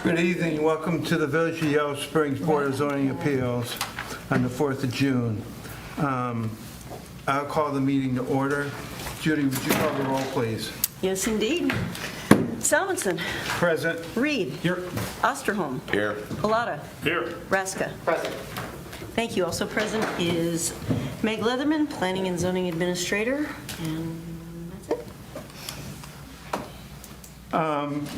Good evening. Welcome to the Village of Yellow Springs Board of Zoning Appeals on the 4th of June. I'll call the meeting to order. Judy, would you call the roll, please? Yes, indeed. Salmonson. Present. Reed. Here. Osterholm. Here. Pallotta. Here. Raska. Present. Thank you. Also present is Meg Leatherman, Planning and Zoning Administrator, and that's it.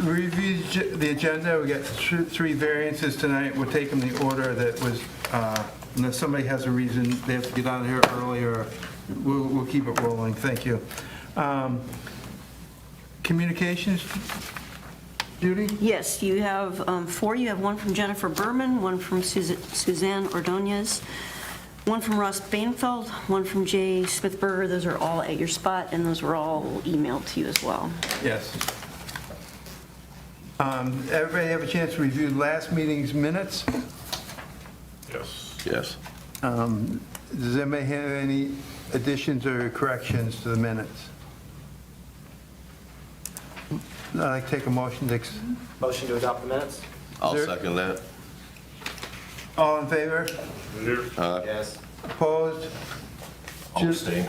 Review the agenda. We got three variances tonight. We'll take them in the order that was, unless somebody has a reason they have to get out of here earlier, we'll keep it rolling. Thank you. Communications, Judy? Yes, you have four. You have one from Jennifer Berman, one from Suzanne Ordonez, one from Ross Bainfeld, one from Jay Smithberger. Those are all at your spot, and those were all emailed to you as well. Yes. Everybody have a chance to review last meeting's minutes? Yes. Yes. Does anybody have any additions or corrections to the minutes? I'd like to take a motion to... Motion to adopt the minutes? I'll There- second that. All in favor? Yes. Opposed? I'll abstain.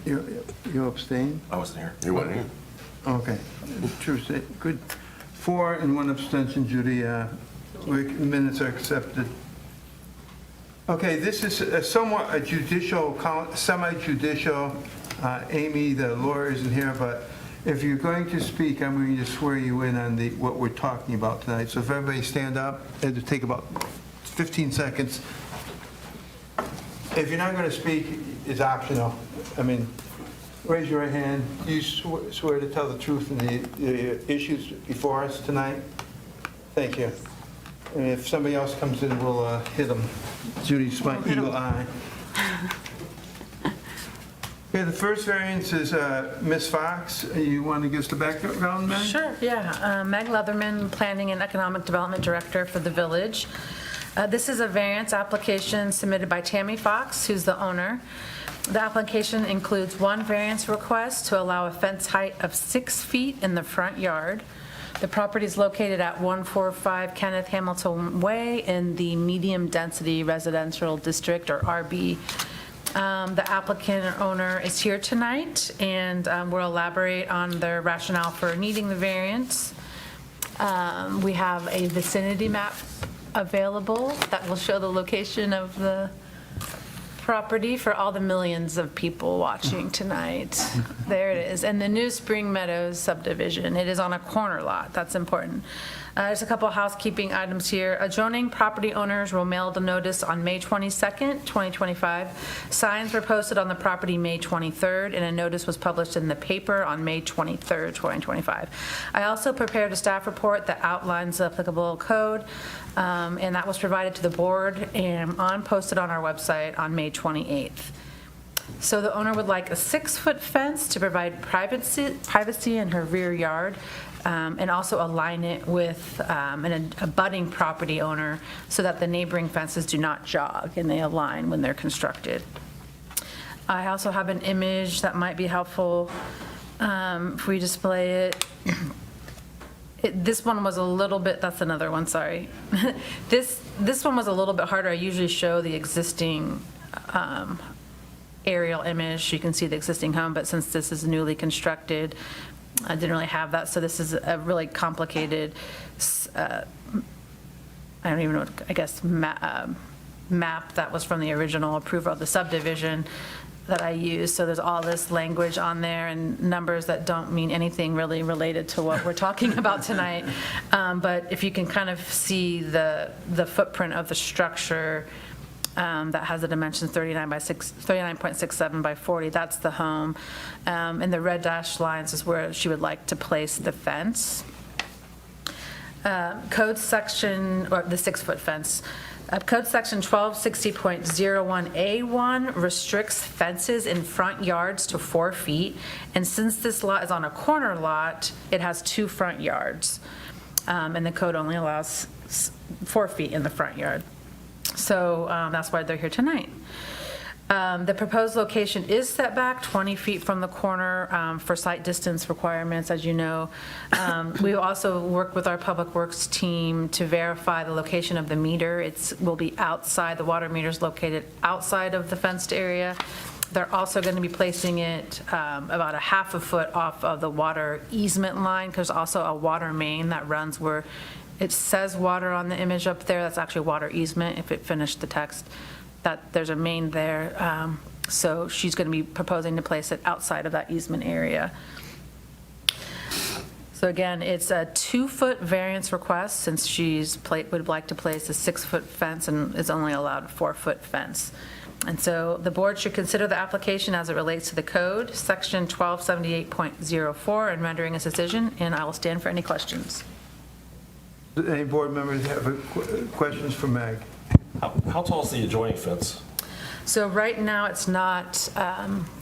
You abstain? I wasn't here. You weren't here. Okay. True, good. 4 and 1 abstention, Judy. Minutes are accepted. Okay, this is somewhat a judicial, semi-judicial. Amy, the lawyer, isn't here, but if you're going to speak, I'm going to swear you in on what we're talking about tonight. So if everybody stand up, it'll take about 15 seconds. If you're not going to speak, it's optional. I mean, raise your right hand. Do you swear to tell the truth in the issues before us tonight? Thank you. And if somebody else comes in, we'll hit them. Judy's my eagle eye. Okay, the first variance is Ms. Fox. You want to give us the background, Meg? Sure, yeah. Meg Leatherman, Planning and Economic Development Director for the Village. This is a variance application submitted by Tammy Fox, who's the owner. The application includes one variance request to allow a fence height of 6 feet in the front yard. The property is located at 145 Kenneth Hamilton Way in the Medium Density Residential District, or RB. The applicant or owner is here tonight, and we'll elaborate on their rationale for needing the variance. We have a vicinity map available that will show the location of the property for all the millions of people watching tonight. There it is. And the new Spring Meadows subdivision. It is on a corner lot. That's important. There's a couple of housekeeping items here. Adjoining property owners were mailed a notice on May 22nd, 2025. Signs were posted on the property May 23rd, and a notice was published in the paper on May 23rd, 2025. I also prepared a staff report that outlines the applicable code, and that was provided to the board and posted on our website on May 28th. So the owner would like a 6-foot fence to provide privacy in her rear yard, and also align it with an abutting property owner so that the neighboring fences do not jog and they align when they're constructed. I also have an image that might be helpful if we display it. This one was a little bit, that's another one, sorry. This one was a little bit harder. I usually show the existing aerial image. You can see the existing home, but since this is newly constructed, I didn't really have that. So this is a really complicated, I don't even know, I guess, map that was from the original approval of the subdivision that I used. So there's all this language on there and numbers that don't mean anything really related to what we're talking about tonight. But if you can kind of see the footprint of the structure that has the dimensions 39.67 by 40, that's the home. And the red dashed lines is where she would like to place the fence. Code section, or the 6-foot fence. Code section 1260.01A1 restricts fences in front yards to 4 feet. And since this lot is on a corner lot, it has 2 front yards. And the code only allows 4 feet in the front yard. So that's why they're here tonight. The proposed location is set back 20 feet from the corner for site distance requirements, as you know. We also work with our Public Works team to verify the location of the meter. It will be outside, the water meter is located outside of the fenced area. They're also going to be placing it about a half a foot off of the water easement line, because there's also a water main that runs where it says water on the image up there. That's actually water easement, if it finished the text. That there's a main there. So she's going to be proposing to place it outside of that easement area. So again, it's a 2-foot variance request, since would like to place a 6-foot fence and is only allowed a 4-foot fence. And so the board should consider the application as it relates to the code, section 1278.04, and rendering its decision, and I will stand for any questions. Any board members have questions for Meg? How tall is the adjoining fence? So right now, it's not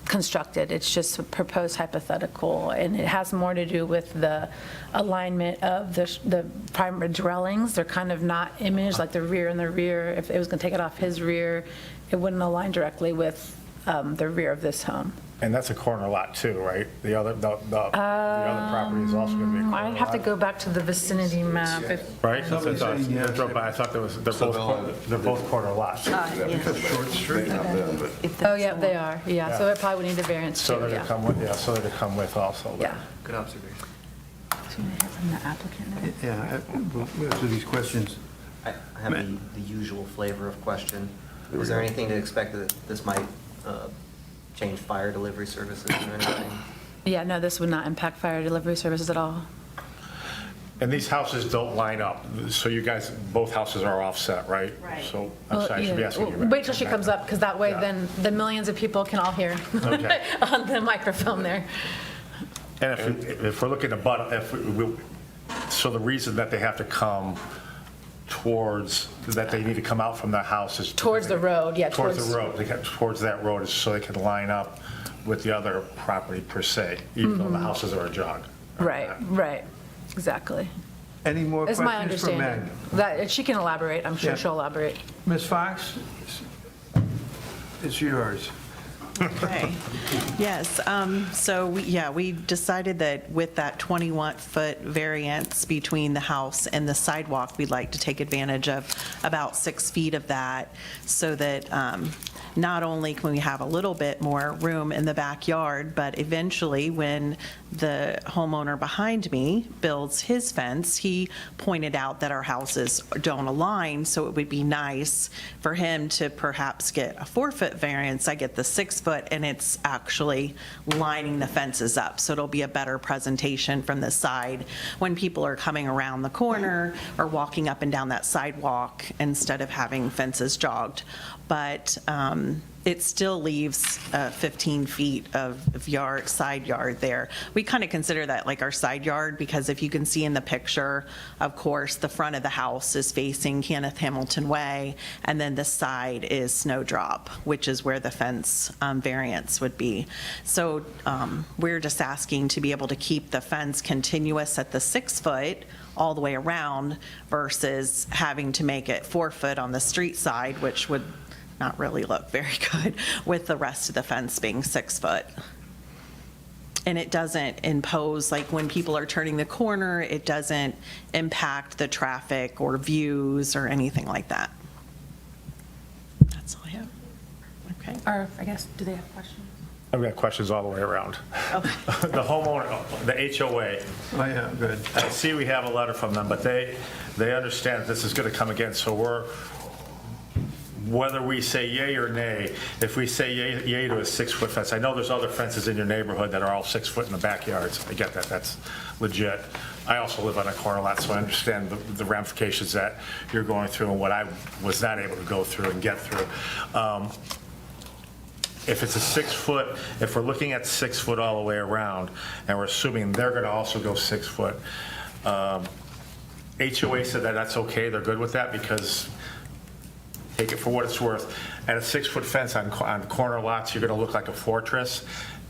constructed, it's just a proposed hypothetical, and it has more to do with the alignment of the primary dwellings. They're kind of not imaged, like the rear and the rear. If it was going to take it off his rear, it wouldn't align directly with the rear of this home. And that's a corner lot too, right? The other property is also going to be a corner lot. I'd have to go back to the vicinity map. Right? That's what I Somebody's saying yes. thought. I thought they're both corner lots. Short street. Oh, yeah, they are, yeah, so it probably would need a variance too, So they're going yeah. to come with, so they're going to come with also. Yeah. Good observation. Yeah, we'll answer these questions. I have the usual flavor of question. Is there anything to expect that this might change fire delivery services or anything? Yeah, no, this would not impact fire delivery services at all. And these houses don't line up, so you guys, both houses are offset, right? Right. So, I'm sorry, I should be asking you. Wait till she comes up, because that way Yeah. then the millions of people can all hear Okay. on the microphone there. And if we're looking at so the reason that they have to come that they need to come out from the house is... Towards the road, yeah. Towards the road, towards that road, is so they can line up with the other property per se, even though the houses are a jog. Right, exactly. Any more It's my questions for Meg? understanding. That, she can elaborate, I'm sure Yeah. she'll elaborate. Ms. Fox, it's yours. Okay. Yes, so we decided that with that 21-foot variance between the house and the sidewalk, we'd like to take advantage of about 6 feet of that, so that not only can we have a little bit more room in the backyard, but eventually when the homeowner behind me builds his fence, he pointed out that our houses don't align, so it would be nice for him to perhaps get a 4-foot variance. I get the 6-foot, and it's actually lining the fences up, so it'll be a better presentation from the side when people are coming around the corner or walking up and down that sidewalk instead of having fences jogged. But it still leaves 15 feet of side yard there. We kind of consider that like our side yard, because if you can see in the picture, of course, the front of the house is facing Kenneth Hamilton Way, and then the side is Snowdrop, which is where the fence variance would be. So we're just asking to be able to keep the fence continuous at the 6 foot all the way around versus having to make it 4 foot on the street side, which would not really look very good with the rest of the fence being 6 foot. And it doesn't impose, like when people are turning the corner, it doesn't impact the traffic or views or anything like that. That's all I have. Okay. Or, I guess, do they have questions? I've got questions all the way around. The homeowner, the HOA, Oh, yeah, good. I see we have a letter from them, but they understand this is going to come again, so whether we say yay or nay, if we say yay to a 6-foot fence, I know there's other fences in your neighborhood that are all 6 foot in the backyards. I get that, that's legit. I also live on a corner lot, so I understand the ramifications that you're going through and what I was not able to go through and get through. If it's a 6 foot, if we're looking at 6 foot all the way around, and we're assuming they're going to also go 6 foot, HOA said that that's okay, they're good with that, because take it for what it's worth. At a 6-foot fence on corner lots, you're going to look like a fortress.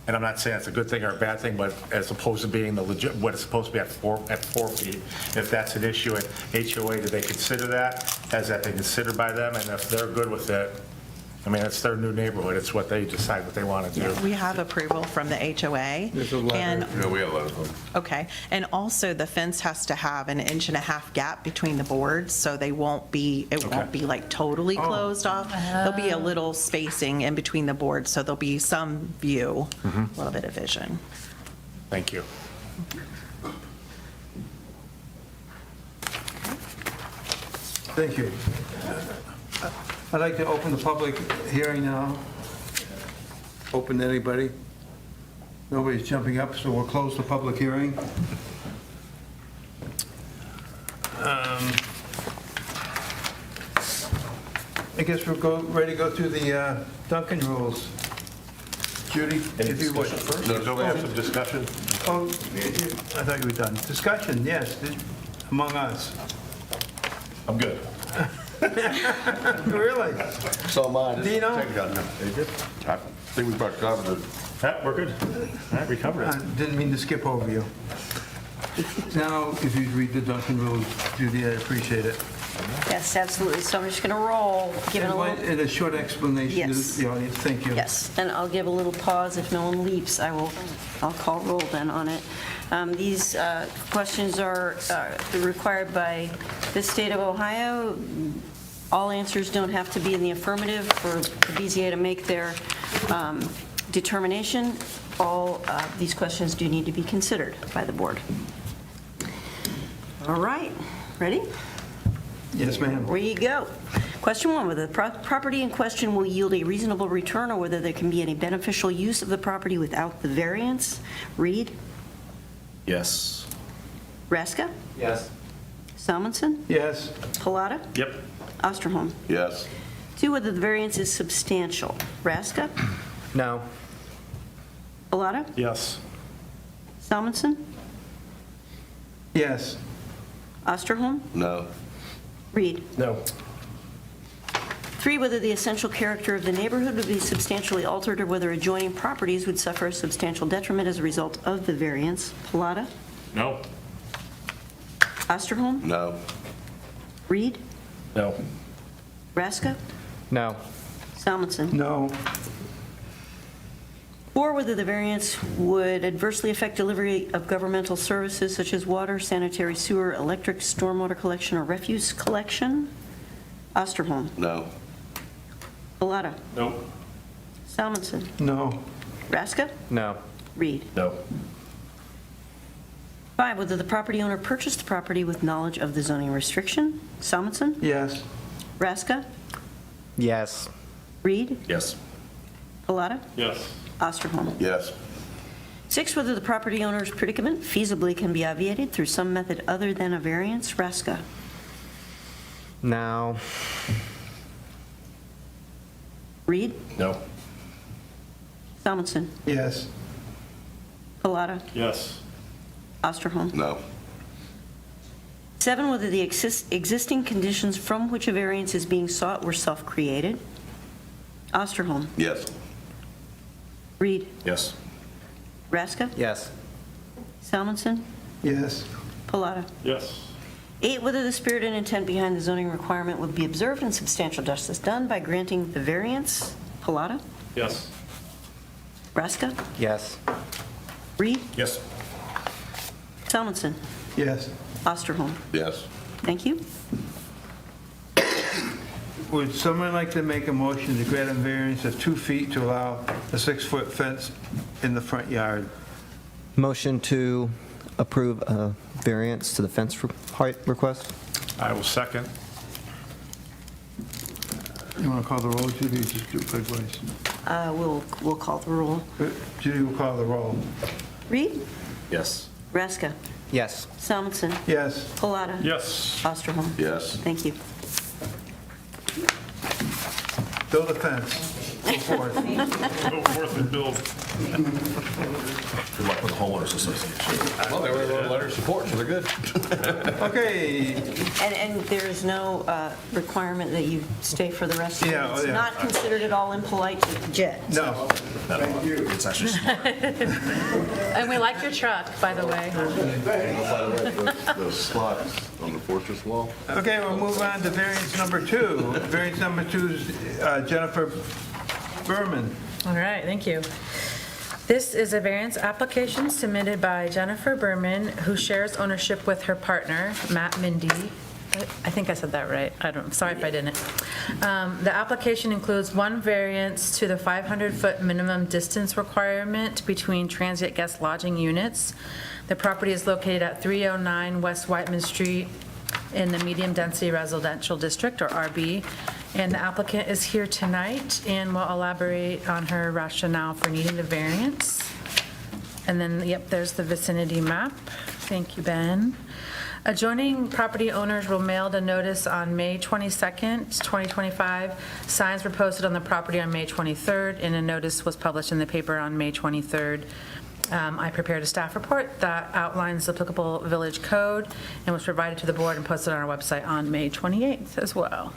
And I'm not saying it's a good thing or a bad thing, but as opposed to being the legit, what it's supposed to be at 4 feet. If that's an issue at HOA, do they consider that? Has that been considered by them? And if they're good with it, I mean, it's their new neighborhood, it's what they decide what they want to do. We have approval from the HOA. There's a letter. And Yeah, we have a lot of them. Okay, and also the fence has to have an 1.5-inch gap between the boards, so it won't be like totally closed off. There'll be a little spacing in between the boards, so there'll be some view, a little bit of vision. Thank you. Thank you. I'd like to open the public hearing now. Open to anybody. Nobody's jumping up, so we'll close the public hearing. I guess we'll ready to go through the Duncan rules. Judy, Any if you would. discussion first? No, don't we have some discussion? Oh, I thought you were done. Discussion, yes, among us. I'm good. Really? So mine. Dino? I think we about covered it. Yeah, we're good. All right, we covered I it. didn't mean to skip over you. Now, if you'd read the Duncan rules, Judy, I'd appreciate it. Yes, absolutely. So I'm just going to roll, give it a little... And a short explanation to Yes. the audience, thank you. Yes, and I'll give a little pause. If no one leaps, I'll call roll then on it. These questions are required by the state of Ohio. All answers don't have to be in the affirmative for the BZA to make their determination. All these questions do need to be considered by the board. All right, ready? Yes, ma'am. Where you go. Question 1, whether the property in question will yield a reasonable return or whether there can be any beneficial use of the property without the variance. Reed? Yes. Raska? Yes. Salmonson? Yes, Pallotta? Yep. Osterholm? Yes. 2, whether the variance is substantial. Raska? No. Pallotta? Yes. Salmonson? yes, Osterholm? No. Reed? No. 3, whether the essential character of the neighborhood would be substantially altered or whether adjoining properties would suffer a substantial detriment as a result of the variance. Pallotta? No. Osterholm? No. Reed? No. Raska? No. Salmonson? no, 4, whether the variance would adversely affect delivery of governmental services such as water, sanitary sewer, electric, stormwater collection, or refuse collection. Osterholm? No. Pallotta? Nope. Salmonson? no, Raska? No. Reed? No. 5, whether the property owner purchased the property with knowledge of the zoning restriction. Salmonson? yes, Raska? Yes. Reed? Yes. Pallotta? Yes. Osterholm? Yes. 6, whether the property owner's predicament feasibly can be obviated through some method other than a variance. Raska? No. Reed? No. Salmonson? yes, Pallotta? Yes. Osterholm? No. 7, whether the existing conditions from which a variance is being sought were self-created. Osterholm? Yes. Reed? Yes. Raska? Yes. Salmonson? yes, Pallotta? Yes. 8, whether the spirit and intent behind the zoning requirement would be observed and substantial justice done by granting the variance. Pallotta? Yes. Raska? Yes. Reed? Yes. Salmonson? yes. Osterholm? Yes. Thank you. Would someone like to make a motion to grant a variance of 2 feet to allow a 6-foot fence in the front yard? Motion to approve a variance to the fence height request? I will second. You want to call the roll, Judy, or just do it quick voice? We'll call the roll. Judy will call the roll. Reed? Yes. Raska? Yes. Salmonson? Yes, Pallotta? Yes. Osterholm? Yes. Thank you. build a fence. Go forth. Go forth and build. Good luck with the homeowners association. Well, they wrote a letter of support, so they're good. Okay, And there's no requirement that you stay for the rest of it? Yeah, It's yeah. not considered at all impolite to jet? no. It's actually smart. And we like your truck, by the way. The slots on the fortress wall. Okay, we'll move on to variance number 2. Variance number 2 is Jennifer Berman. All right, thank you. This is a variance application submitted by Jennifer Berman, who shares ownership with her partner, Matt Mindy. I think I said that right. Sorry if I didn't. The application includes one variance to the 500-foot minimum distance requirement between transient guest lodging units. The property is located at 309 West Whiteman Street in the Medium Density Residential District, or RB. And the applicant is here tonight and will elaborate on her rationale for needing the variance. And then, yep, there's the vicinity map. Thank you, Ben. Adjoining property owners were mailed a notice on May 22nd, 2025. Signs were posted on the property on May 23rd, and a notice was published in the paper on May 23rd. I prepared a staff report that outlines the applicable village code and was provided to the board and posted on our website on May 28th as well.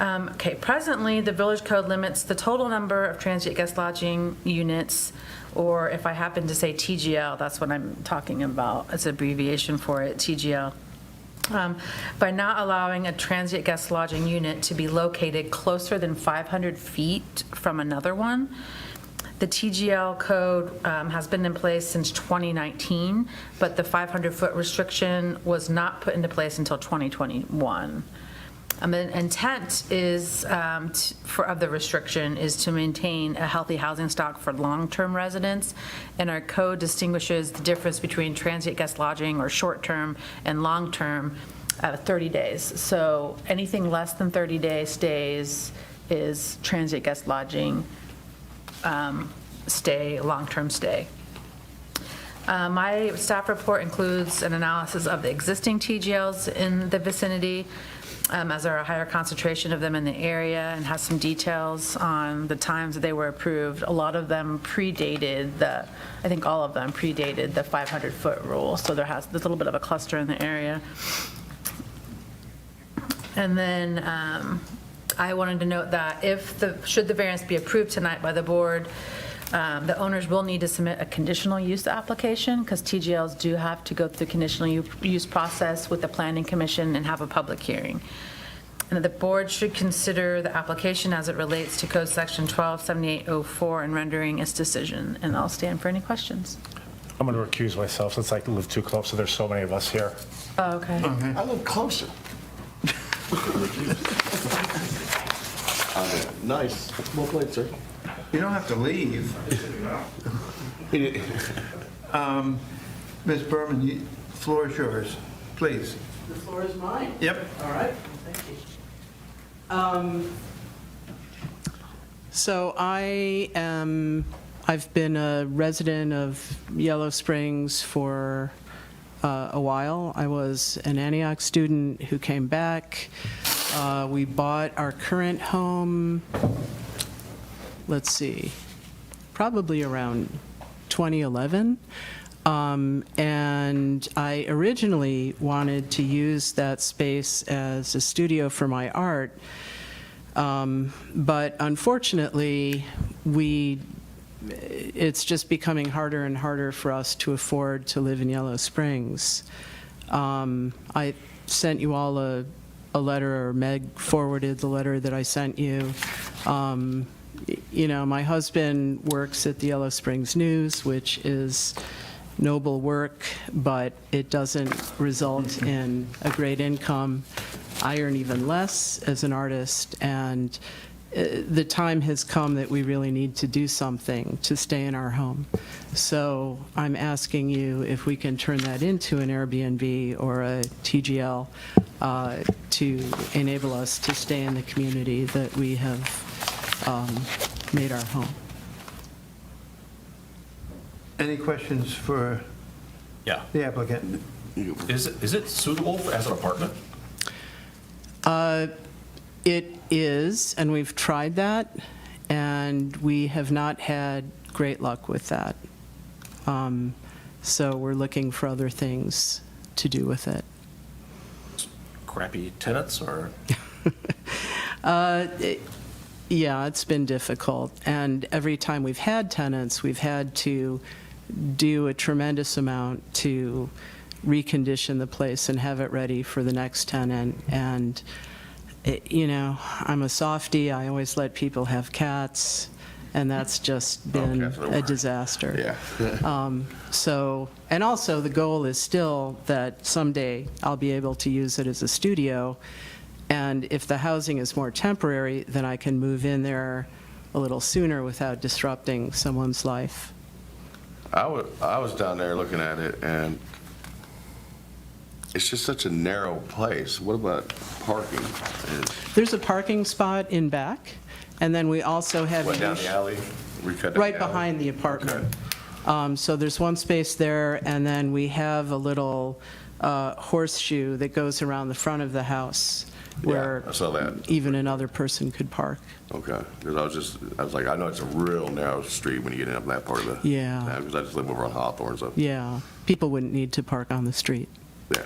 Okay, presently, the village code limits the total number of transient guest lodging units, or if I happen to say TGL, that's what I'm talking about. It's an abbreviation for it, TGL. By not allowing a transient guest lodging unit to be located closer than 500 feet from another one. The TGL code has been in place since 2019, but the 500-foot restriction was not put into place until 2021. The intent is of the restriction is to maintain a healthy housing stock for long-term residents, and our code distinguishes the difference between transient guest lodging or short-term and long-term at 30 days. So anything less than 30-day stays is transient guest lodging stay, long-term stay. My staff report includes an analysis of the existing TGLs in the vicinity, as there are a higher concentration of them in the area, and has some details on the times that they were approved. A lot of them predated I think all of them predated the 500-foot rule, so there's a little bit of a cluster in the area. And then I wanted to note that should the variance be approved tonight by the board, the owners will need to submit a conditional use application, because TGLs do have to go through the conditional use process with the Planning Commission and have a public hearing. And the board should consider the application as it relates to Code Section 127804 and rendering its decision. And I'll stand for any questions. I'm going to recuse myself since I live too close, so there's so many of us here. Oh, okay. I live closer. Nice. Well played, sir. You don't have to leave. Ms. Berman, the floor is yours, please. The floor is mine? Yep. All right, thank you. So I've been a resident of Yellow Springs for a while. I was an Antioch student who came back. We bought our current home, let's see, probably around 2011. And I originally wanted to use that space as a studio for my art. But unfortunately, it's just becoming harder and harder for us to afford to live in Yellow Springs. I sent you all a letter, or Meg forwarded the letter that I sent you. You know, my husband works at the Yellow Springs News, which is noble work, but it doesn't result in a great income. I earn even less as an artist, and the time has come that we really need to do something to stay in our home. So I'm asking you if we can turn that into an Airbnb or a TGL to enable us to stay in the community that we have made our home. Any questions for Yeah. the applicant? Is it suitable as an apartment? It is, and we've tried that, and we have not had great luck with that. So we're looking for other things to do with it. Crappy tenants or? Yeah, it's been difficult, and every time we've had tenants, we've had to do a tremendous amount to recondition the place and have it ready for the next tenant. And, I'm a softie, I always let people have cats, and that's just been cats are the a worst. disaster. Yeah. So, and also the goal is still that someday I'll be able to use it as a studio, and if the housing is more temporary, then I can move in there a little sooner without disrupting someone's life. I was down there looking at it, and it's just such a narrow place. What about parking? There's a parking spot in back, and then we also have. What, down the alley? We cut down Right the alley? behind the apartment. So there's one space there, and then we have a little horseshoe that goes around the front of the house where I saw that. even another person could park. Okay, because I was like, I know it's a real narrow street when you get in up that part of the. Yeah. Because I just live over on Hawthorne, so, Yeah, people wouldn't need to park on the street. yeah.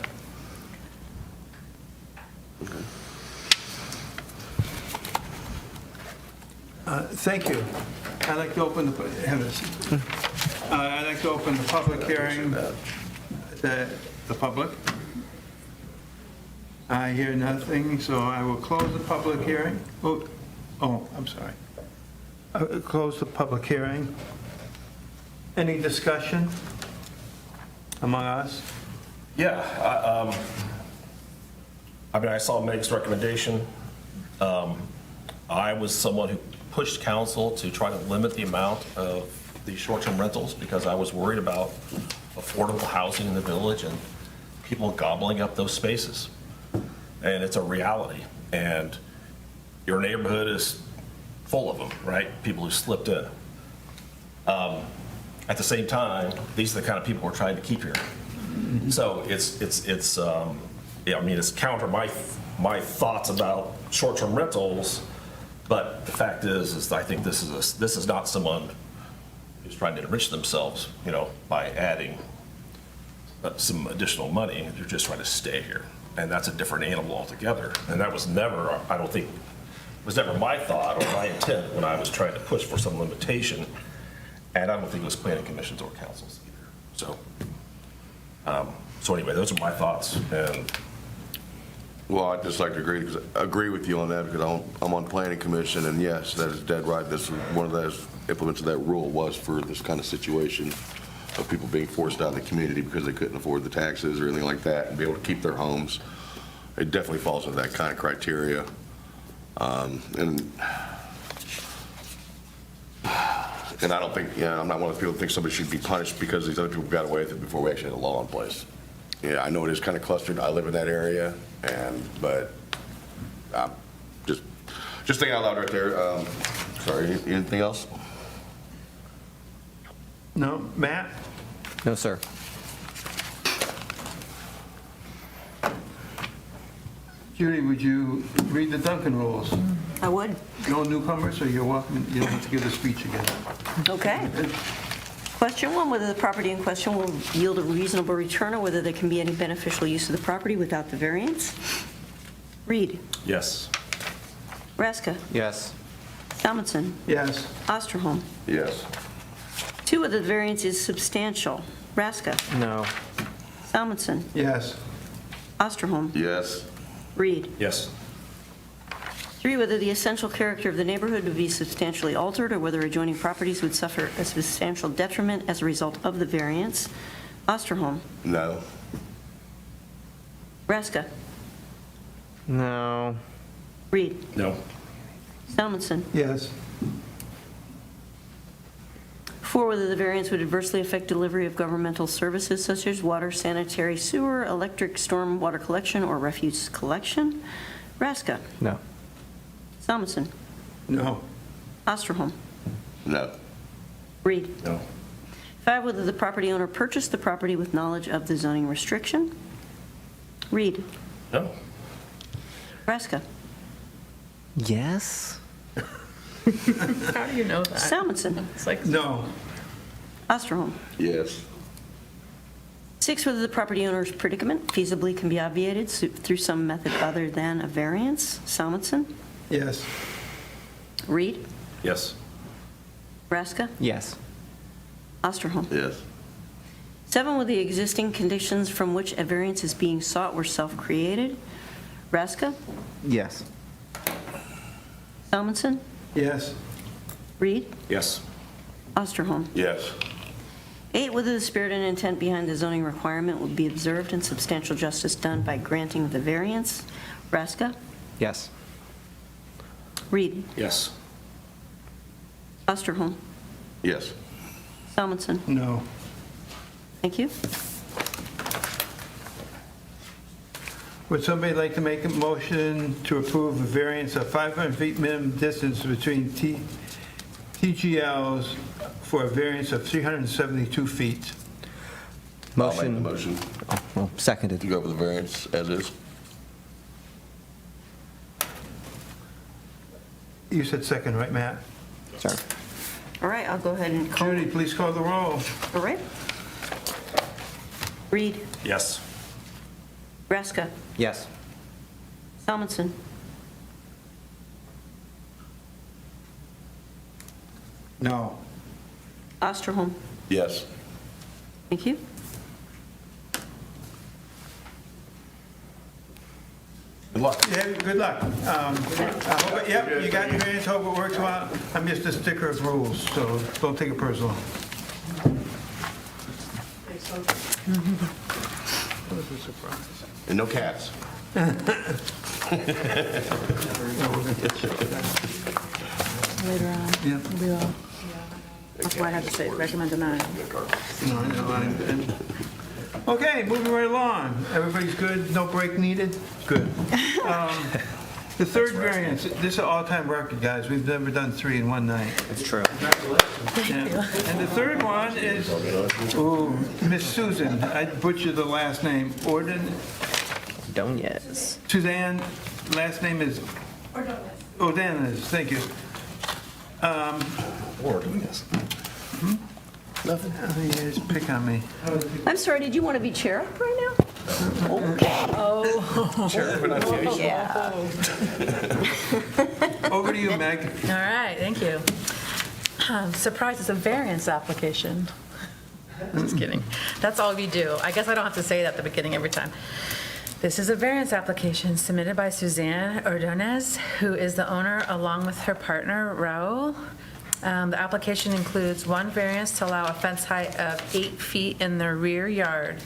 Okay. Thank you. I'd like to open I'd like to open the public hearing, the public. I hear nothing, so I will close the public hearing. Oh, I'm sorry. I will close the public hearing. Any discussion among us? Yeah, I saw Meg's recommendation. I was someone who pushed council to try to limit the amount of the short-term rentals because I was worried about affordable housing in the village and people gobbling up those spaces. And it's a reality. And your neighborhood is full of them, right? People who slipped in. At the same time, these are the kind of people we're trying to keep here. So it's counter my thoughts about short-term rentals, but the fact is I think this is not someone who's trying to enrich themselves, by adding some additional money. They're just trying to stay here, and that's a different animal altogether. And that was never, I don't think, was never my thought or my intent when I was trying to push for some limitation. And I don't think it was planning commissions or councils either. So anyway, those are my thoughts. And Well, I'd just like to agree with you on that because I'm on planning commission, and yes, that is dead right. This is one of those implements of that rule was for this kind of situation of people being forced out of the community because they couldn't afford the taxes or anything like that and be able to keep their homes. It definitely falls into that kind of criteria. And I don't think, I'm not one of the people that think somebody should be punished because these other people got away with it before we actually had a law in place. Yeah, I know it is kind of clustered. I live in that area, but just thinking out loud right there. Sorry, anything else? No? Matt? No, sir. Judy, would you read the Duncan rules? I would. No newcomers, so you're welcome. You don't have to give the speech again. Okay. Question 1, whether the property in question will yield a reasonable return or whether there can be any beneficial use of the property without the variance. Reed. yes. Raska. Yes. Salmonson. Yes. Osterholm. Yes. 2, whether the variance is substantial. Raska. No. Salmonson. Yes. Osterholm. Yes. Reed. Yes. 3, whether the essential character of the neighborhood would be substantially altered or whether adjoining properties would suffer a substantial detriment as a result of the variance. Osterholm. No. Raska. No. Reed. No. Salmonson. Yes. 4, whether the variance would adversely affect delivery of governmental services such as water, sanitary, sewer, electric, storm water collection, or refuse collection. Raska. No. Salmonson. No. Osterholm. No. Reed. No. 5, whether the property owner purchased the property with knowledge of the zoning restriction. Reed. No. Raska. Yes. How do you know that? Salmonson. It's like, No. Osterholm. Yes. 6, whether the property owner's predicament feasibly can be obviated through some method other than a variance. Salmonson. Yes. Reed. Yes. Braska. Yes. Osterholm. Yes. 7, whether the existing conditions from which a variance is being sought were self-created. Braska. Yes. Salmonson. Yes. Reed. Yes. Osterholm. Yes. 8, whether the spirit and intent behind the zoning requirement will be observed and substantial justice done by granting the variance. Braska. Yes. Yes. Reed. Osterholm. Yes. Salmonson. No. Thank you. Would somebody like to make a motion to approve a variance of 500 feet minimum distance between TGLs for a variance of 372 feet? I'll make the Motion. motion Well, seconded. to go over the variance as is. You said second, right, Matt? Sorry. All right, I'll go ahead and call. Judy, please call the roll. All right. Reed. Yes. Braska. Yes. Salmonson. No. Osterholm. Yes. Thank you. Good luck. Yeah, good luck. Yep, you got your variance, hope it works out. I'm just a sticker of rules, so don't take it personal. That was a surprise. And no cats. later on. Yeah. We will. That's why I had to say, recommend denial. No, I know. Okay, moving right along. Everybody's good? No break needed? Good. The third variance, this is an all-time record, guys. We've never done 3 in one night. It's true. Yeah. And the third one is, ooh, Miss Susan. I butchered the last name. Ordonez. Suzanne, last name is? Ordonez, thank you. Yes. Nothing. You just pick on me. I'm sorry, did you want to be chair right now? Okay. Yeah. Over to you, Meg. All right, thank you. Surprise, it's a variance application. Just kidding. That's all we do. I guess I don't have to say that at the beginning every time. This is a variance application submitted by Suzanne Ordonez, who is the owner along with her partner, Raul. The application includes one variance to allow a fence height of 8 feet in the rear yard.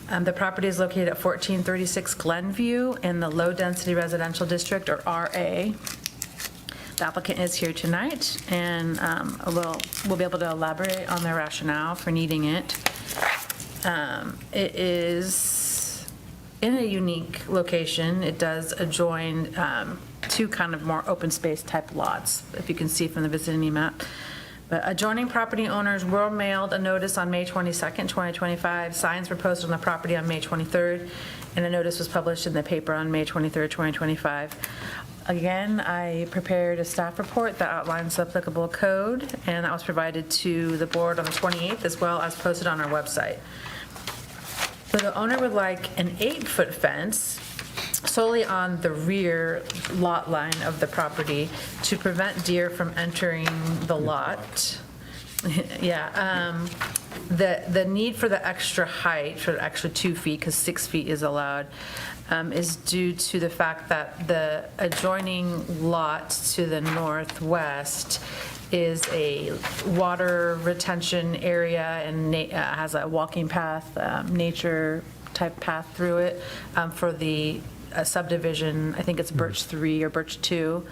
The property is located at 1436 Glenview in the low-density residential district, or RA. The applicant is here tonight, and we'll be able to elaborate on their rationale for needing it. It is in a unique location. It does adjoin two kind of more open space type lots, if you can see from the vicinity map. But adjoining property owners were mailed a notice on May 22nd, 2025. Signs were posted on the property on May 23rd, and a notice was published in the paper on May 23rd, 2025. Again, I prepared a staff report that outlines the applicable code, and that was provided to the board on the 28th, as well as posted on our website. So the owner would like an 8-foot fence solely on the rear lot line of the property to prevent deer from entering the lot. Yeah, the need for the extra height, for the extra 2 feet, because 6 feet is allowed, is due to the fact that the adjoining lot to the northwest is a water retention area and has a walking path, nature type path through it for the subdivision. I think it's Birch 3 or Birch 2.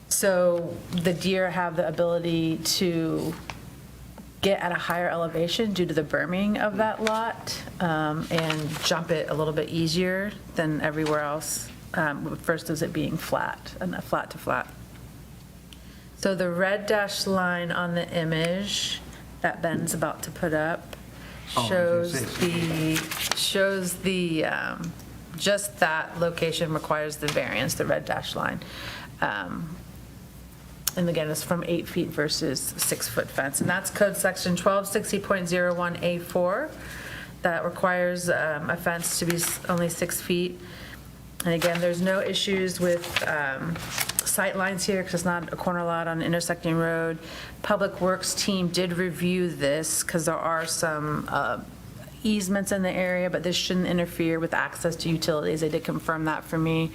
So the deer have the ability to get at a higher elevation due to the berming of that lot and jump it a little bit easier than everywhere else. First is it being flat, and flat to flat. So the red dashed line on the image that Ben's about to put up shows the just that location requires the variance, the red dashed line. And again, it's from 8 feet versus 6-foot fence. And that's code section 1260.01A4 that requires a fence to be only 6 feet. And again, there's no issues with sight lines here because it's not a corner lot on an intersecting road. Public Works team did review this because there are some easements in the area, but this shouldn't interfere with access to utilities. They did confirm that for me.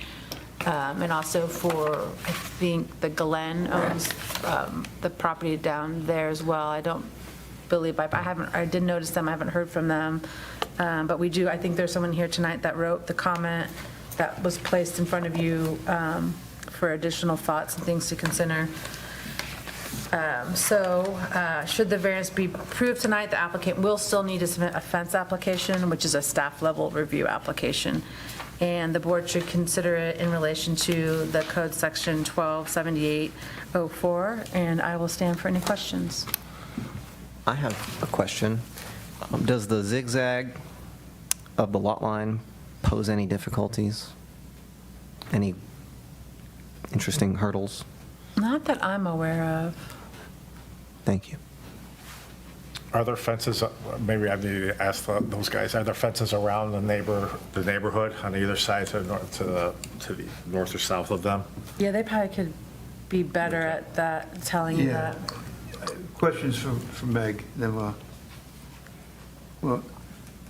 And also for, I think, the Glen owns the property down there as well. I don't believe, I did notice them, I haven't heard from them. But we do, I think there's someone here tonight that wrote the comment that was placed in front of you for additional thoughts and things to consider. Should the variance be approved tonight, the applicant will still need to submit a fence application, which is a staff-level review application. And the board should consider it in relation to the code section 1278.04, and I will stand for any questions. I have a question. Does the zigzag of the lot line pose any difficulties? Any interesting hurdles? Not that I'm aware of. Thank you. Are there fences, maybe I need to ask those guys, are there fences around the neighborhood on either side to the north or south of them? Yeah, they probably could be better at that, telling you Yeah. that. Questions for Meg, then well,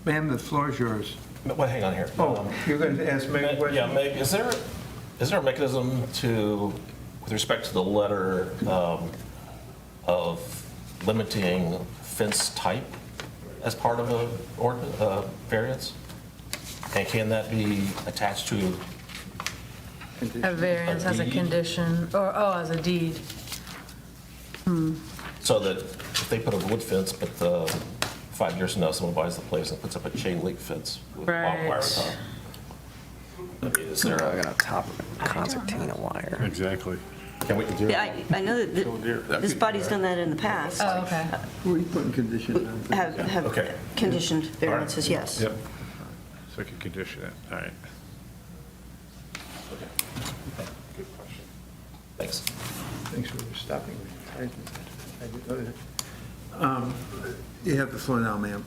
ma'am, the floor is yours. Well, hang on here. Oh, you're going to ask Meg a question? Yeah, Meg, is there a mechanism to, with respect to the letter of limiting fence type as part of a variance? And can that be attached to? A variance as a deed? condition, or, as a deed. So that if they put a wood fence, but 5 years from now, someone buys the place and puts up a chain link fence with barbed wire on top. I mean, is there I got a top concertina wire. Exactly. can we do? Yeah, I know that this body's done that in the past. Oh, okay. We putting conditions on things. Have Okay. conditioned variances, yes. Yep. So we can condition it, all right. Good question. Thanks. Thanks for stopping me. I didn't know that. You have the floor now, ma'am.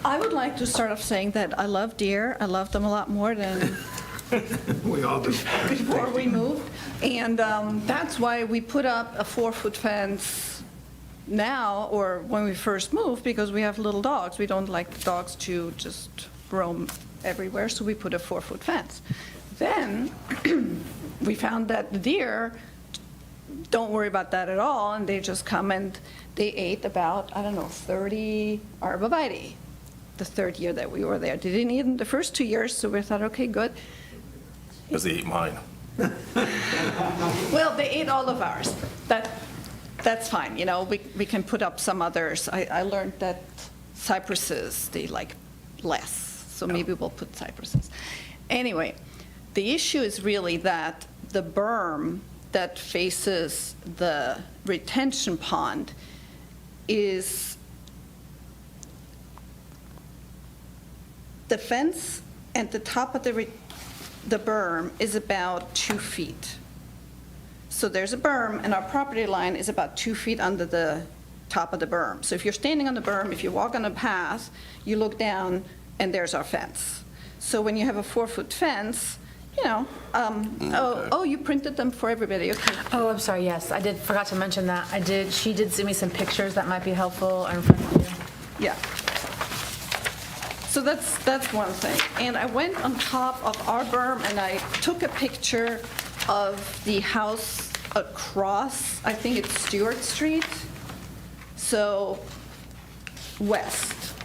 I would like to start off saying that I love deer. I love them a lot more than We all do. before we moved. And that's why we put up a 4-foot fence now, or when we first moved, because we have little dogs. We don't like the dogs to just roam everywhere, so we put a 4-foot fence. Then we found that the deer don't worry about that at all, and they just come and they ate about, 30 arborvitae the third year that we were there. They didn't eat them the first 2 years, so we thought, okay, good. Because they ate mine. Well, they ate all of ours. That's fine, we can put up some others. I learned that cypresses, they like less, so maybe we'll put cypresses. Anyway, the issue is really that the berm that faces the retention pond is, the fence at the top of the berm is about 2 feet. So there's a berm, and our property line is about 2 feet under the top of the berm. So if you're standing on the berm, if you walk on a path, you look down, and there's our fence. So when you have a 4-foot fence, you printed them for everybody, okay. Oh, I'm sorry, yes, I forgot to mention that. She did send me some pictures that might be helpful in front of you. Yeah. So that's one thing. And I went on top of our berm, and I took a picture of the house across, I think it's Stewart Street, so west.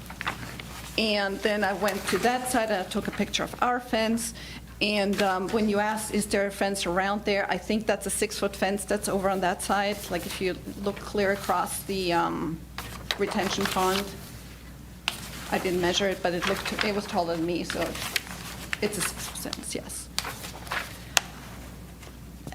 And then I went to that side, and I took a picture of our fence. And when you asked, is there a fence around there, I think that's a 6-foot fence that's over on that side. Like if you look clear across the retention pond. I didn't measure it, but it was taller than me, so it's a 6-foot fence, yes.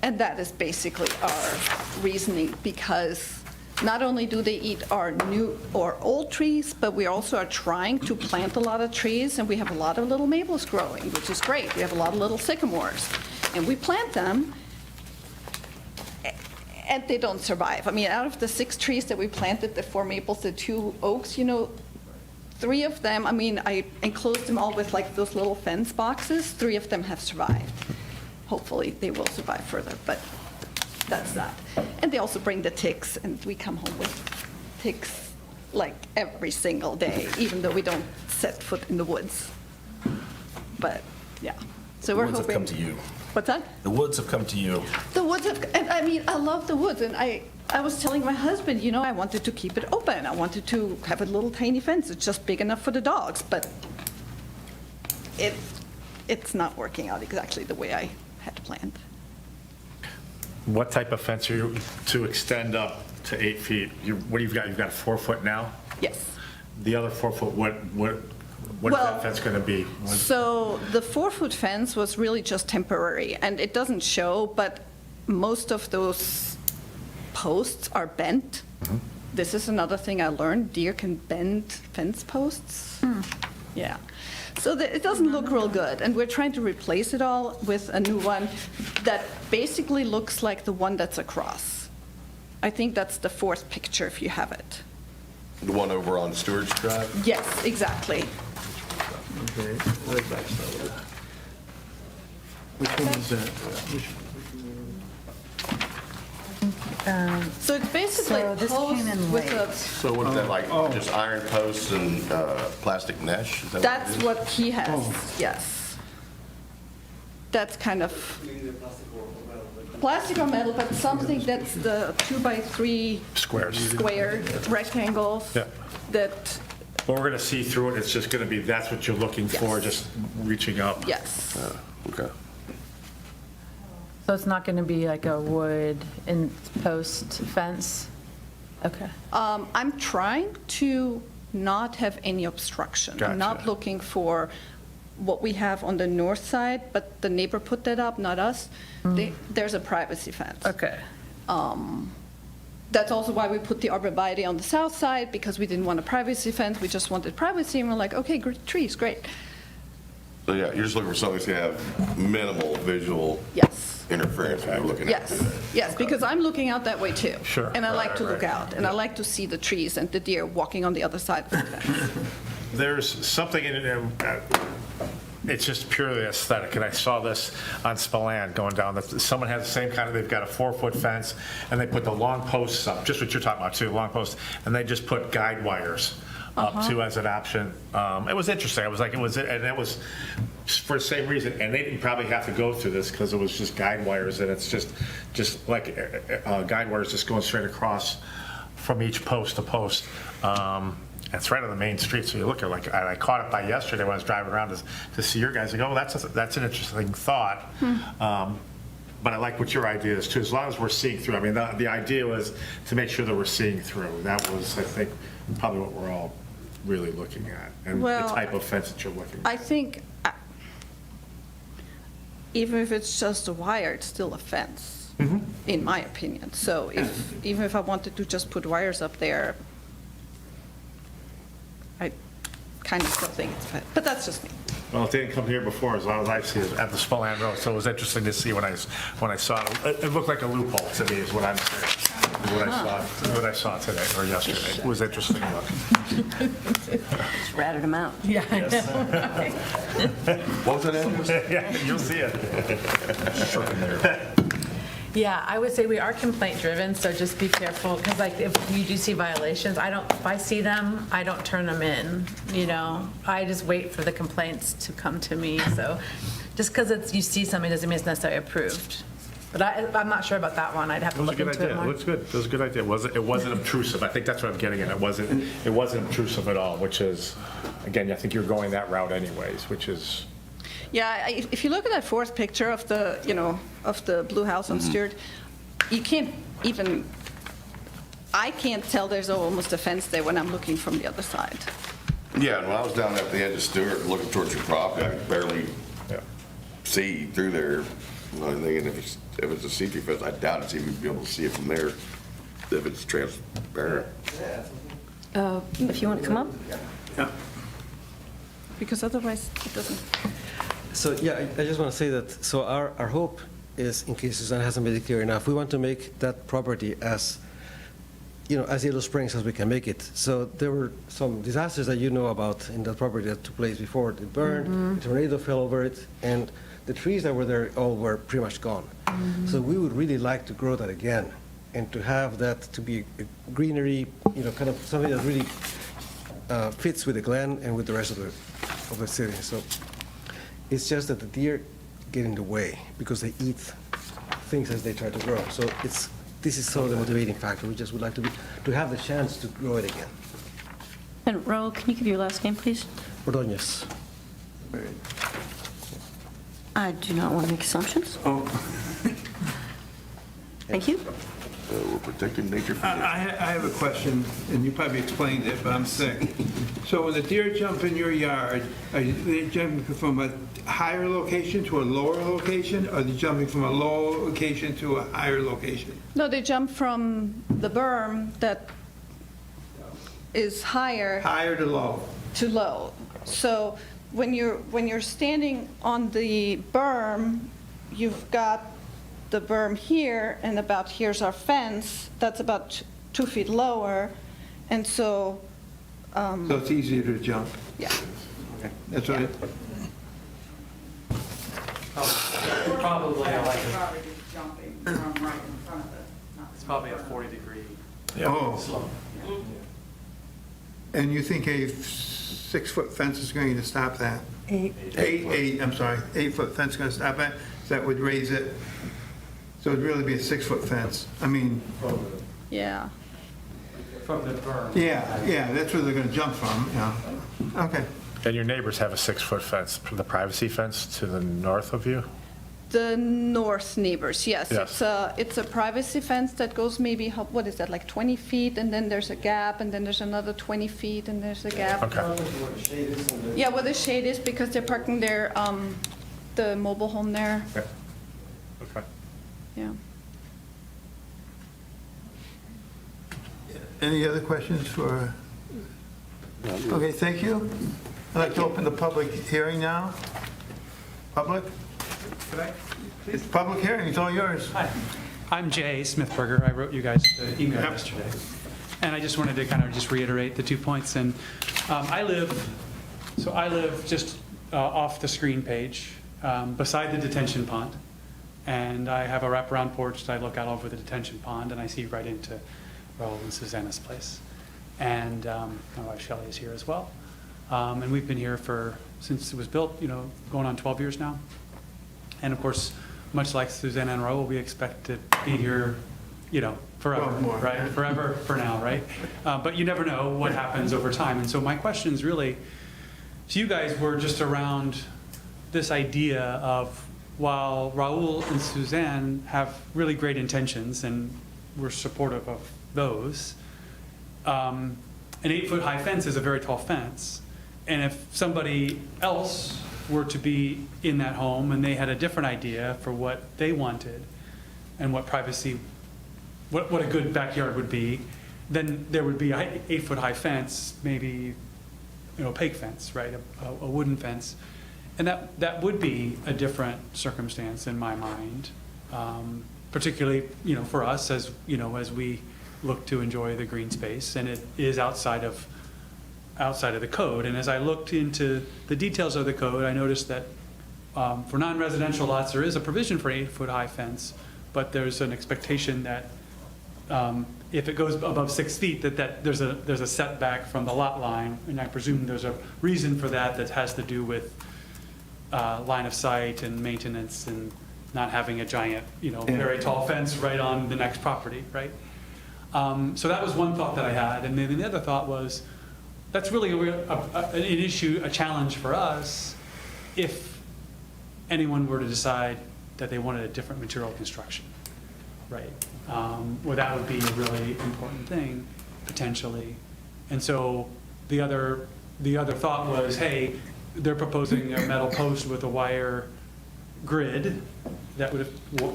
And that is basically our reasoning, because not only do they eat our new or old trees, but we also are trying to plant a lot of trees, and we have a lot of little maples growing, which is great. We have a lot of little sycamores, and we plant them, and they don't survive. I mean, out of the 6 trees that we planted, the 4 maples, the 2 oaks, 3 of them, I mean, I enclosed them all with like those little fence boxes. 3 of them have survived. Hopefully, they will survive further, but that's that. And they also bring the ticks, and we come home with ticks like every single day, even though we don't set foot in the woods. But, yeah. So we're Woods have hoping. come to you. What's that? The woods have come to you. The woods have, and I mean, I love the woods, and I was telling my husband, I wanted to keep it open. I wanted to have a little tiny fence. It's just big enough for the dogs, but it's not working out exactly the way I had planned. What type of fence are you, to extend up to 8 feet? What do you've got? You've got a 4-foot now? Yes. The other 4-foot, what is Well, that fence going to be? So the 4-foot fence was really just temporary, and it doesn't show, but most of those posts are bent. This is another thing I learned. Deer can bend fence posts. Yeah. So it doesn't look real good, and we're trying to replace it all with a new one that basically looks like the one that's across. I think that's the 4th picture if you have it. The one over on Stewart's Drive? Yes, exactly. Okay. Which one is that? So it's basically So this posts came in with late. a. So what is that, like, just iron posts and plastic mesh? Is that That's it is? what he has, yes. That's kind of plastic or metal, but something that's the 2x3 Squares. square rectangles. Yeah. That, Well, we're going to see through it. It's just going to be, that's what you're looking for, Yes. just reaching up. yes. Okay. So it's not going to be like a wood and post fence? Okay. I'm trying to not have any obstruction. I'm not Gotcha. looking for what we have on the north side, but the neighbor put that up, not us. There's a privacy fence. Okay. That's also why we put the arborvitae on the south side, because we didn't want a privacy fence, we just wanted privacy, and we're like, okay, trees, great. So yeah, you're just looking for something that's going to have minimal visual Yes, interference when you're looking at it. yes, because I'm looking out that way too. Sure. And I like to Right, look right. out, and I like to see the trees and the deer walking on the other side of the fence. There's something in it, it's just purely aesthetic, and I saw this on Spillane going down, that someone has the same kind of, they've got a 4-foot fence, and they put the long posts up, just what you're talking about too, long posts, and they just put guide wires up too as an option. It was interesting, and it was for the same reason, and they didn't probably have to go through this, because it was just guide wires, and it's just like guide wires just going straight across from each post to post. It's right on the main street, so you look at like, I caught it by yesterday when I was driving around to see your guys. I go, oh, that's an interesting thought. But I like what your idea is too, as long as we're seeing through. I mean, the idea was to make sure that we're seeing through. That was, I think, probably what we're all really looking at, and the Well, type of fence that you're looking at. I think, even if it's just a wire, it's still a fence, in my opinion. So even if I wanted to just put wires up there, I kind of still think it's a fence, but that's just me. Well, it didn't come here before, as long as I've seen it, at the Spillane Road, so it was interesting to see when I saw it. It looked like a loophole to me, is what I'm saying, is what I saw today, or yesterday. It was interesting look. Just ratted them out. What was that, Ed? Yeah, you'll see it. Yeah, I would say we are complaint driven, so just be careful, because like if you do see violations, if I see them, I don't turn them in, I just wait for the complaints to come to me, so just because you see something doesn't mean it's necessarily approved. But I'm not sure about that one, I'd have to It was a look good into it idea. It more. looks good. It was a good idea. It wasn't obtrusive. I think that's what I'm getting at. It wasn't obtrusive at all, which is, again, I think you're going that route anyways, which is. Yeah, if you look at that 4th picture of the, of the blue house on Stewart, you can't even, I can't tell there's almost a fence there when I'm looking from the other side. Yeah, and when I was down at the edge of Stewart looking towards your property, I could barely see through there. I'm thinking if it's a see-through fence, I doubt it's even be able to see it from there. if it's transparent. If you want to come up? Yeah. Because otherwise it doesn't. So, yeah, I just want to say that, so our hope is, in case Suzanne hasn't made it clear enough, we want to make that property as, as Yellow Springs as we can make it. So there were some disasters that you know about in that property that took place before. It burned, a tornado fell over it, and the trees that were there all were pretty much gone. So we would really like to grow that again and to have that to be a greenery, kind of something that really fits with the Glen and with the rest of the city. So it's just that the deer get in the way because they eat things as they try to grow. So this is sort of the motivating factor. We just would like to have the chance to grow it again. And Raul, can you give your last name, please? Ordóñez. I do not want to make assumptions. Oh, Thank you. We're protecting nature from I have a question, and you probably explained it, but I'm sick. So when the deer jump in your yard, are they jumping from a higher location to a lower location? Or are they jumping from a lower location to a higher location? No, they jump from the berm that is higher Higher to low? to low. So when you're standing on the berm, you've got the berm here, and about here's our fence. That's about 2 feet lower, and so, So it's easier to jump? yeah. That's right. Probably like Property jumping from right in front of it. it's probably a 40-degree Oh, slope. and you think a 6-foot fence is going to stop that? 8-foot fence is going to stop it? That would raise it? So it'd really be a 6-foot fence? I mean, Yeah. From the berm. yeah, that's where they're going to jump from, yeah. Okay. And your neighbors have a 6-foot fence, the privacy fence to the north of you? The north neighbors, yes. Yes. It's a privacy fence that goes maybe, what is that, like 20 feet, and then there's a gap, and then there's another 20 feet, and there's a gap. Okay. Yeah, where the shade is, because they're parking their, the mobile home there, Okay. yeah. Any other questions for? Okay, thank you. I'd like to open the public hearing now. Public? It's public hearing, it's all yours. Hi, I'm Jay Smithberger. I wrote you guys the email Yep. yesterday. And I just wanted to kind of just reiterate the 2 points. And I live just off the screen page, beside the detention pond. And I have a wraparound porch that I look out over the detention pond, and I see right into Raul and Susanna's place. And my wife Shelley is here as well. And we've been here since it was built, going on 12 years now. And of course, much like Susanna and Raul, we expect to be here, forever, Well, more. right? Forever for now, right? But you never know what happens over time. And so my questions really to you guys were just around this idea of, while Raul and Suzanne have really great intentions, and we're supportive of those, an 8-foot high fence is a very tall fence. And if somebody else were to be in that home and they had a different idea for what they wanted and what privacy, what a good backyard would be, then there would be an 8-foot high fence, maybe, opaque fence, right? A wooden fence. And that would be a different circumstance in my mind, particularly, for us as we look to enjoy the green space, and it is outside of the code. And as I looked into the details of the code, I noticed that for non-residential lots, there is a provision for an 8-foot high fence, but there's an expectation that if it goes above 6 feet, that there's a setback from the lot line, and I presume there's a reason for that has to do with line of sight and maintenance and not having a giant, very tall fence right on the next property, right? So that was one thought that I had. And then the other thought was, that's really an issue, a challenge for us if anyone were to decide that they wanted a different material construction, right? Well, that would be a really important thing, potentially. And so the other thought was, hey, they're proposing a metal post with a wire grid,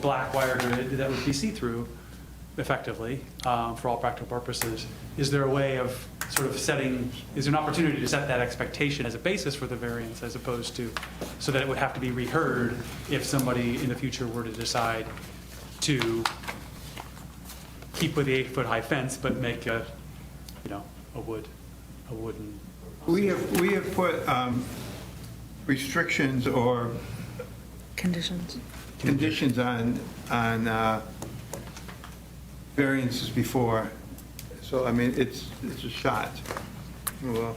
black wire grid that would be see-through. effectively, for all practical purposes. Is there a way of sort of setting, is there an opportunity to set that expectation as a basis for the variance as opposed to, so that it would have to be reheard if somebody in the future were to decide to keep with the 8-foot-high fence, but make a, a wooden. We have put restrictions or conditions on variances before, so I mean, it's a shot. Well,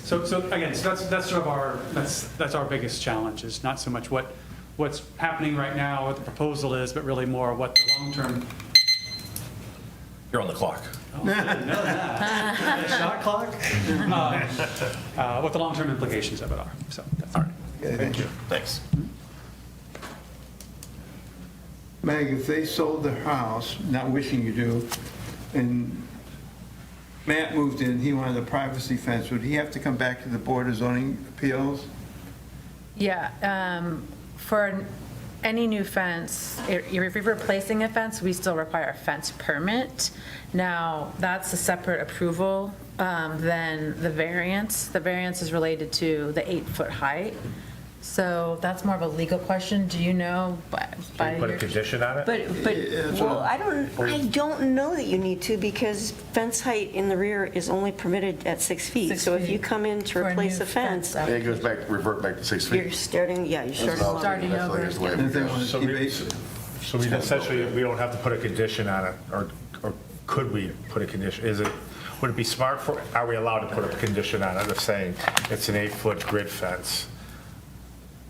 So again, that's sort of that's our biggest challenge, is not so much what's happening right now, what the proposal is, but really more what the long-term. You're on the clock. Oh, I didn't know that. Shot clock? What the long-term implications of it are, so that's all right. okay, thank you. Thanks. Meg, if they sold their house, not wishing you do, and Matt moved in, he wanted a privacy fence, would he have to come back to the Board of Zoning Appeals? Yeah, for any new fence, if you're replacing a fence, we still require a fence permit. Now, that's a separate approval than the variance. The variance is related to the 8-foot height. So that's more of a legal question. Do you know by Can you put a your- condition on it? Well, I don't know that you need to, because fence height in the rear is only permitted at 6 feet. 6 So if you feet come in to for a replace new a fence, And it goes back, revert back to 6 feet. you're starting over. Starting That's over. like his way And if they of- want So to we, keep it- so we essentially, we don't have to put a condition on it, or could we put a condition? Would it be smart for, are we allowed to put a condition on it of saying it's an 8-foot grid fence?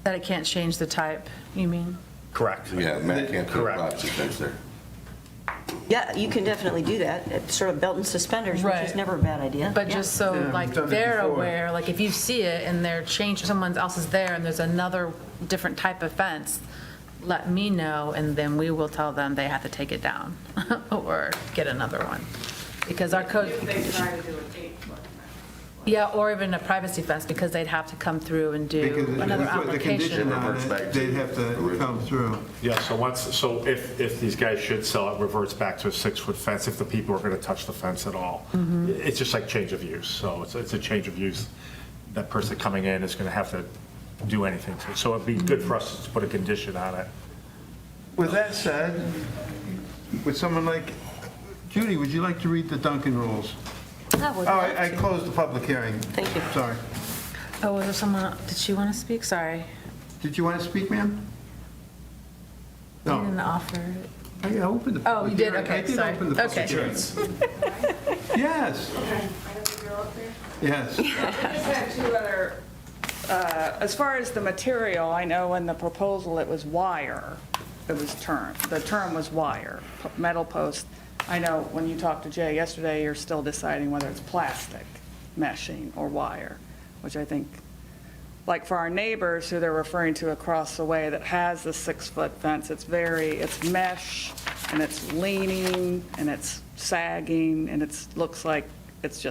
That it can't change the type, you mean? Correct. Yeah, Matt can't put a Correct. privacy fence there. Yeah, you can definitely do that. It's sort of belt and suspenders, which is Right. never a bad idea. But Yeah. just so, Yeah, like, we've done it they're before. aware, like, if you see it and they're changed, someone else is there and there's another different type of fence, let me know, and then we will tell them they have to take it down or get another one. Because our code, If they try to do an 8-foot fence. yeah, or even a privacy fence, because they'd have to come through and Because do if another we put the condition application. on Reverts back it, to they'd have to original. come through. Yeah, so if these guys should sell, it reverts back to a 6-foot fence if the people are going to touch the fence at all. It's just like change of use, so it's a change of use. That person coming in is going to have to do anything to it. So it'd be good for us to put a condition on it. With that said, would someone like, Judy, would you like to read the Duncan rules? I would Oh, love I to. closed the public hearing. Thank you. Sorry. Oh, was there someone, did she want to speak? Sorry. Did you want to speak, ma'am? You No. didn't offer. I opened the Oh, public you did? hearing. Okay, sorry. I did open the public Okay. hearing. Yes, I have to go up there? yes. I just had two other, as far as the material, I know in the proposal it was wire. It was the term was wire, metal post. I know when you talked to Jay yesterday, you're still deciding whether it's plastic meshing or wire, which I think, like for our neighbors who they're referring to across the way that has the 6-foot fence, it's mesh and it's leaning and it's sagging and looks like it's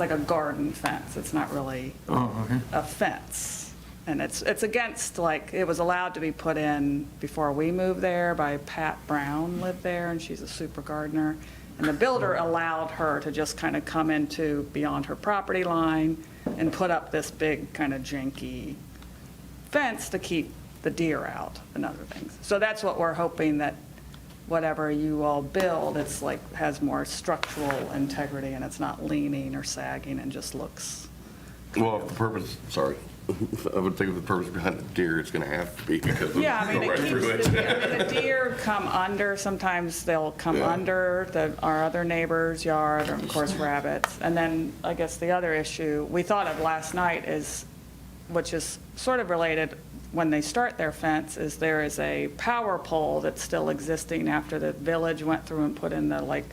like a garden fence. It's not really Oh, okay. a fence. And it's against, like, it was allowed to be put in before we moved there by Pat Brown lived there, and she's a super gardener. And the builder allowed her to just kind of come into beyond her property line and put up this big kind of janky fence to keep the deer out and other things. So that's what we're hoping, that whatever you all build, it's like, has more structural integrity and it's not leaning or sagging and just looks. Well, if the purpose, sorry, I would think of the purpose behind the deer, it's going to have to be because of Yeah, I mean, go right it through keeps, it. the deer come under, sometimes they'll come Yeah. under our other neighbor's yard, and of course rabbits. And then I guess the other issue we thought of last night is, which is sort of related, when they start their fence, is there is a power pole that's still existing after the village went through and put in the like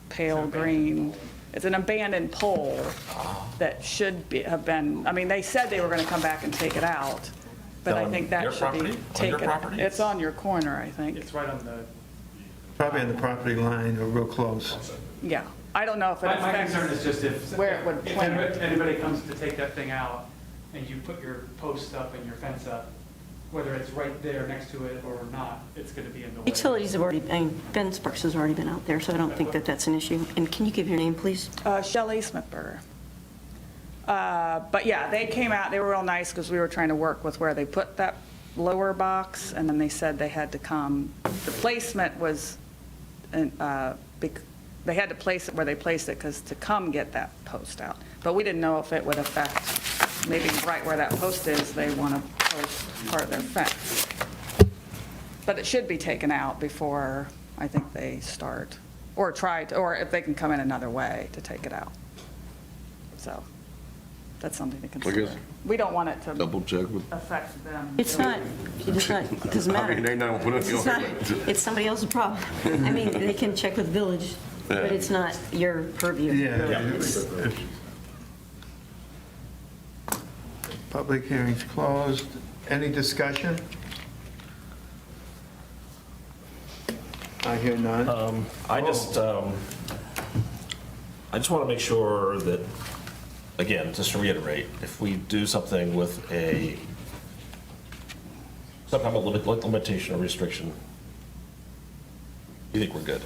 pale green. It's an abandoned pole that have been, I mean, they said they were going to come back and take it out, but I think that Your should be property? On your taken. property? It's on your corner, I think. It's right on the, Probably on the property line or real close. Yeah. I don't know if it my concern affects, is just if. where it would if plant. anybody comes to take that thing out and you put your posts up and your fence up, whether it's right there next to it or not, it's going to be in the way. Utilities have already, I mean, Ben Sparks has already been out there, so I don't think that that's an issue. And can you give your name, please? Shelley Smithberger. But yeah, they came out, they were real nice because we were trying to work with where they put that lower box, and then they said they had to come, the placement was, they had to place it where they placed it because to come get that post out. But we didn't know if it would affect, maybe right where that post is, they want to post part of their fence. But it should be taken out before I think they start, or try to, or if they can come in another way to take it out. So that's something to consider. We don't want it to Double check with. affect them. It's not, it doesn't matter. I mean, they don't put it It's not- it's somebody else's problem. I mean, they can check with Village, but it's not your purview. Yeah. Public hearing's closed. Any discussion? I hear none. I just want to make sure that, again, just to reiterate, if we do something with some kind of limitation or restriction, you think we're good?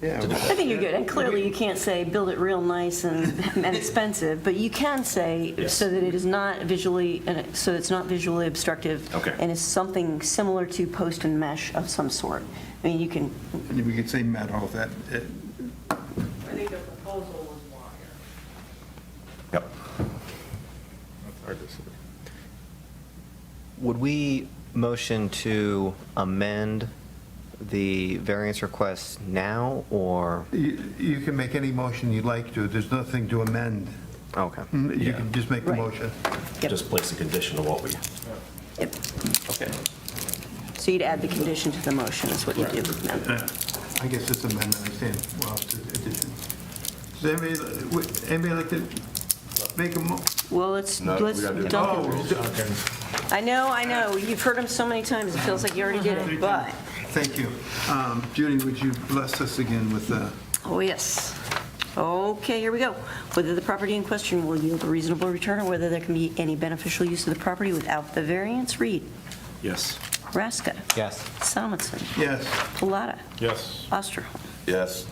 Yeah. I think you're good, and clearly you can't say, build it real nice and expensive, but you can say, Yes. so that it is not visually, so it's not visually obstructive. Okay. And is something similar to post and mesh of some sort. I mean, you can, And we could say metal, that, I think the proposal was wire. Yep. Would we motion to amend the variance request now, or? you can make any motion you'd like to. There's nothing to amend. Okay. You can just make the Right. motion. Just place a condition of what we, yep. okay. So you'd add the condition to the motion, is what you do. I guess it's amendment, I stand, well, it's addition. Does anybody like to make a Well, let's, No, we gotta do it. Duncan. I know, you've heard him so many times, it feels like you already did it, but, Thank you. Judy, would you bless us again with oh, yes. Okay, here we go. Whether the property in question will yield a reasonable return, or whether there can be any beneficial use of the property without the variance, Reed. Yes. Raska. Yes. Salmonson. yes? Pilata. Yes. Osterholm. Yes.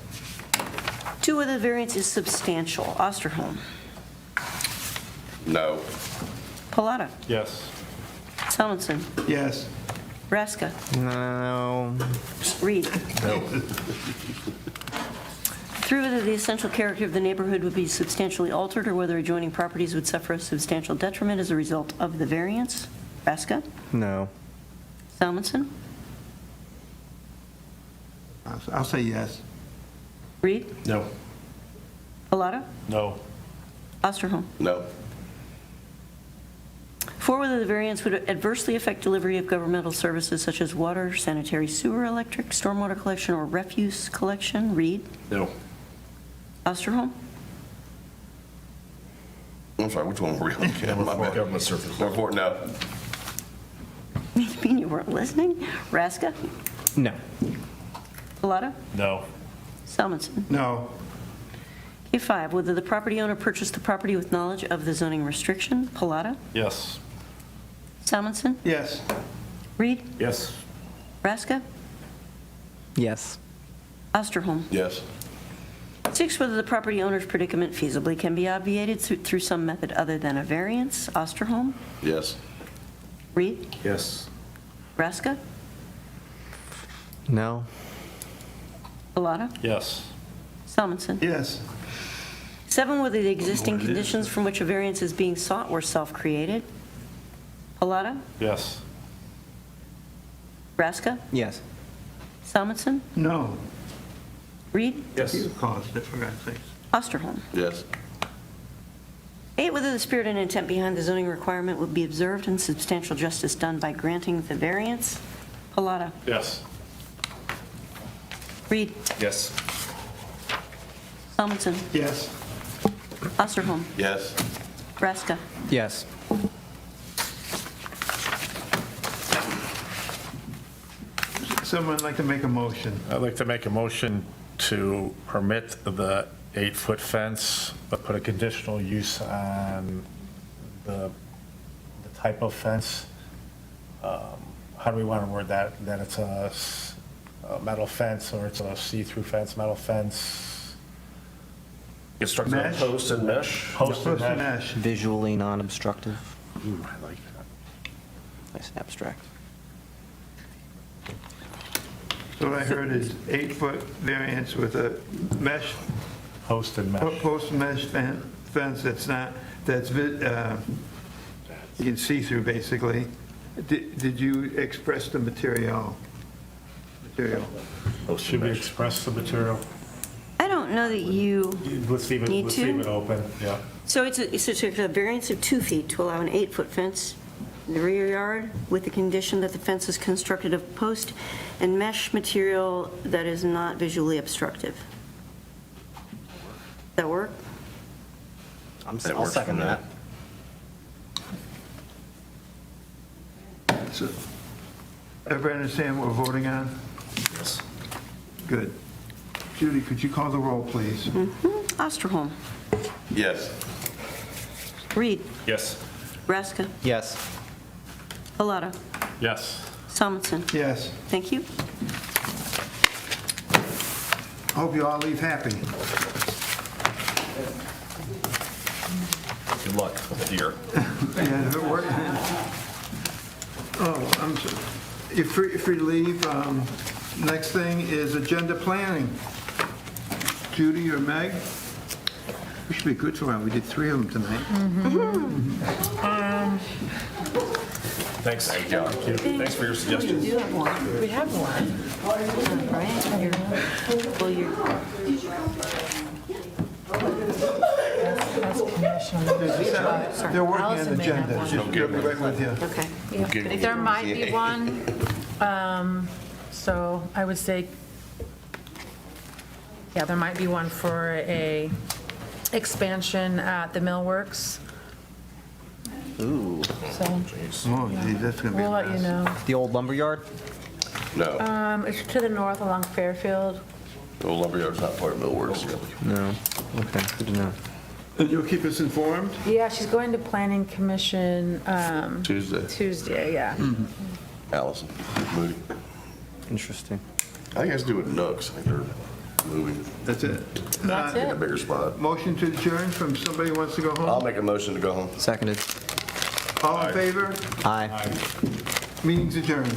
2, whether the variance is substantial. Osterholm. No. Pilata. Yes. Salmonson. Yes. Raska. No. Reed. 3, whether the essential character of the neighborhood would be substantially altered, or whether adjoining properties would suffer a substantial detriment as a result of the variance. Raska. No. Salmonson. I'll say yes. Reed. No. Pilata. No. Osterholm. No. 4, whether the variance would adversely affect delivery of governmental services such as water, sanitary sewer, electric, stormwater collection, or refuse collection. Reed. No. Osterholm. I'm sorry, which one were we on? Yeah, my bad. Government services. Number 4, no. You mean you weren't listening? Raska. No. Pilata. No. Salmonson. No. K5, whether the property owner purchased the property with knowledge of the zoning restriction. Pilata. Yes. Salmonson. Yes. Reed. Yes. Raska. Yes. Osterholm. Yes. 6, whether the property owner's predicament feasibly can be obviated through some method other than a variance. Osterholm. Yes. Reed. Yes. Raska. No. Pilata. Yes. Salmonson. Yes. 7, whether the existing conditions from which a variance is being sought were self-created. Pilata. Yes. Raska. Yes. Salmonson. No. Reed. Yes. You caused it, for God's sakes. Osterholm. Yes. 8, whether the spirit and intent behind the zoning requirement would be observed and substantial justice done by granting the variance. Pilata. Yes. Reed. Yes. Salmonson. Yes. Osterholm. Yes. Raska. Yes. Someone like to make a motion? I'd like to make a motion to permit the 8-foot fence, but put a conditional use on the type of fence how do we want to word that? That it's a metal fence, or it's a see-through fence, metal fence? Constructed Mesh? post and mesh. Post and Post and mesh. mesh. Visually non-obstructive. I like that. Nice and abstract. So what I heard is 8-foot variance with a mesh, Post and mesh. post mesh fence you can see through, basically. Did you express the material? Should we express the material? I don't know that you Let's leave need it to. open, yeah. So it's a variance of 2 feet to allow an 8-foot fence in the rear yard with the condition that the fence is constructed of post and mesh material that is not visually obstructive. That work? I'll works second for me. that. So, everybody understand what we're voting on? Yes. Good. Judy, could you call the roll, please? Osterholm, Yes. Reed, Yes. Raska, Yes. Bellato, Yes. Simonson. Yes. Thank you. Hope you all leave happy. Good luck with the deer. Yeah, if it works. Oh, I'm sorry. You're free to leave. Next thing is agenda planning. Judy or Meg? We should be good for one. We did 3 of them tonight. Thanks. Thanks for your suggestions. We have one. Well, you're, They're working on Allison the may have agenda. one. She'll be right with you. okay. There might be one, so I would say, yeah, there might be one for a expansion at the Millworks. Ooh. So Oh, gee, that's going to be we'll a let you mess. know. The old lumberyard? No. It's to the north along Fairfield. The old lumberyard's not part of Millworks. No. Okay, good to know. And you'll keep us informed? Yeah, she's going to Planning Commission Tuesday, yeah. Allison, Moody. Interesting. I think it has to do with Nooks. I think they're moving That's it. That's in a it. bigger spot. Motion to adjourn from somebody who wants to go I'll home? make a motion to go home. Seconded. All in favor? Aye. Meeting's adjourned.